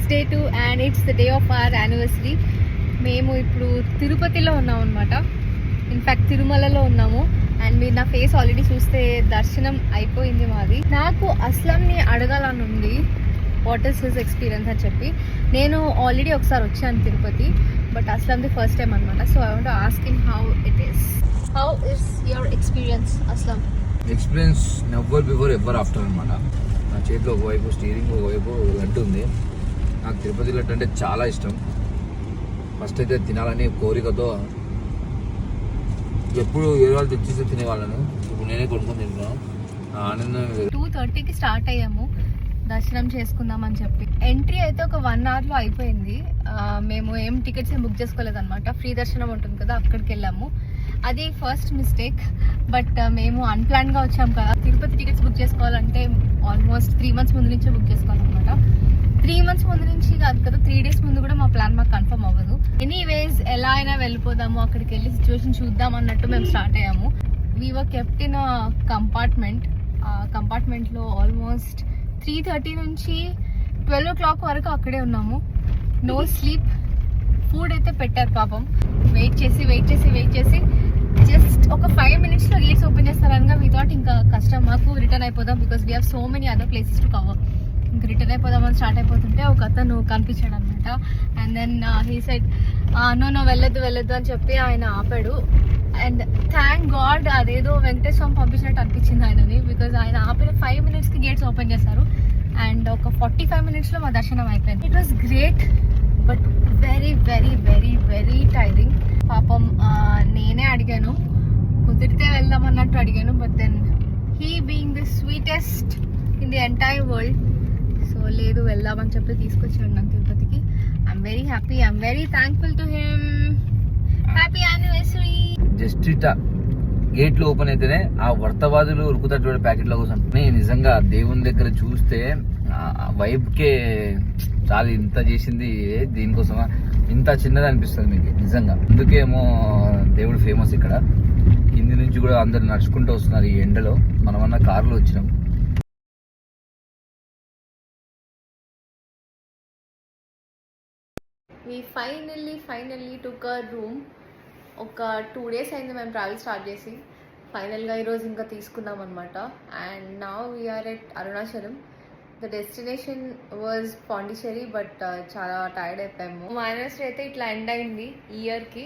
it's day 2 and it's the day of our anniversary. మేము ఇప్పుడు తిరుపతిలో ఉన్నాం అనమాట. ఇన్ఫ్యాక్ట్ తిరుమలలో ఉన్నాము. అండ్ మీరు నా ఫేస్ ఆల్రెడీ చూస్తే దర్శనం అయిపోయింది మాది. నాకు అస్లంని అడగాలని ఉంది వాట్ ఈస్ హిస్ ఎక్స్పీరియన్స్ అని చెప్పి. నేను ఆల్రెడీ ఒకసారి వచ్చాను తిరుపతి, బట్ అస్లంది ఫస్ట్ టైం అనమాట. So I want to ask him how it is. How is your experience Aslam? Experience never before ever after అనమాట. నా చేతిలో ఒకవైపు స్టీరింగ్, ఒకవైపు లడ్డు ఉంది. నాకు తిరుపతి లడ్డు అంటే చాలా ఇష్టం. ఫస్ట్ అయితే తినాలని కోరికతో ఎప్పుడు ఏ వాళ్ళు తెచ్చిస్తే తినేవాళ్ళను. ఇప్పుడు నేనే కొనుక్కొని తింటున్నాను. ఆనందం 2:30కి స్టార్ట్ అయ్యాము దర్శనం చేసుకుందామని చెప్పి. ఎంట్రీ అయితే ఒక 1 అవర్లో అయిపోయింది. మేము ఏం టికెట్స్ ఏం బుక్ చేసుకోలేదు అనమాట. ఫ్రీ దర్శనం ఉంటుంది కదా, అక్కడికి వెళ్ళాము. అది ఫస్ట్ మిస్టేక్. బట్ మేము అన్ప్లాన్గా వచ్చాము కదా. తిరుపతి టికెట్స్ బుక్ చేసుకోవాలంటే ఆల్మోస్ట్ 3 months ముందు నుంచే బుక్ చేసుకోవాలన్నమాట. 3 months ముందు నుంచి కాదు కదా, 3 days ముందు కూడా మా ప్లాన్ మాకు కన్ఫర్మ్ అవ్వదు. ఎనీవేస్ ఎలా అయినా వెళ్ళిపోదాము, అక్కడికి వెళ్ళి సిచ్యువేషన్ చూద్దాం అన్నట్టు మేము స్టార్ట్ అయ్యాము. We were kept in a compartment. ఆ కంపార్ట్మెంట్లో ఆల్మోస్ట్ 3:30 నుంచి 12 o'clock వరకు అక్కడే ఉన్నాము. No sleep. ఫుడ్ అయితే పెట్టారు పాపం. వెయిట్ చేసి జస్ట్ ఒక 5 minutesలో గేట్స్ ఓపెన్ చేస్తారనగా వీ థాట్ ఇంకా కష్టం మాకు, రిటర్న్ అయిపోదాం because we have so many other places to cover. ఇంకా రిటర్న్ అయిపోదామని స్టార్ట్ అయిపోతుంటే ఒక అతను కనిపించాడు అనమాట. And then he said no వెళ్ళొద్దు అని చెప్పి ఆయన ఆపాడు. అండ్ థ్యాంక్ గాడ్ అదేదో వెంకటేశ్వర స్వామి పంపించినట్టు అనిపించింది ఆయనని. బికాజ్ ఆయన ఆపిన 5 minutesకి గేట్స్ ఓపెన్ చేశారు. అండ్ ఒక 45 minutesలో మా దర్శనం అయిపోయింది. It was great but very very very very tiring. పాపం నేనే అడిగాను, కుదిరితే వెళ్దాం అన్నట్టు అడిగాను. But then he being the sweetest in the entire world, so లేదు వెళ్దామని చెప్పి తీసుకొచ్చాడు నన్ను తిరుపతికి. I'm very happy, I'm very thankful to him. Happy anniversary. Just ఇట్లా గేట్లు ఓపెన్ అయితేనే ఆ వర్తవాదులు ఉరుకుతాడు ప్యాకెట్లో కోసం. నిజంగా దేవుని దగ్గర చూస్తే వైబ్కే చాలా ఇంత చేసింది దీనికోసమా, ఇంత చిన్నది అనిపిస్తుంది మీకు నిజంగా. అందుకేమో దేవుడు ఫేమస్ ఇక్కడ. కింది నుంచి కూడా అందరు నడుచుకుంటూ వస్తున్నారు ఈ ఎండలో. మనమన్నా కారులో వచ్చినాం. We finally took a room. ఒక 2 days అయింది మేము ట్రావెల్ స్టార్ట్ చేసి. ఫైనల్గా ఈరోజు ఇంకా తీసుకున్నాం అనమాట. And now we're at Arunachalam. The destination was Pondicherry, but చాలా టైర్డ్ అయిపోయాము. మా యానివర్సరీ అయితే ఇట్లా ఎండ్ అయింది ఈ ఇయర్కి.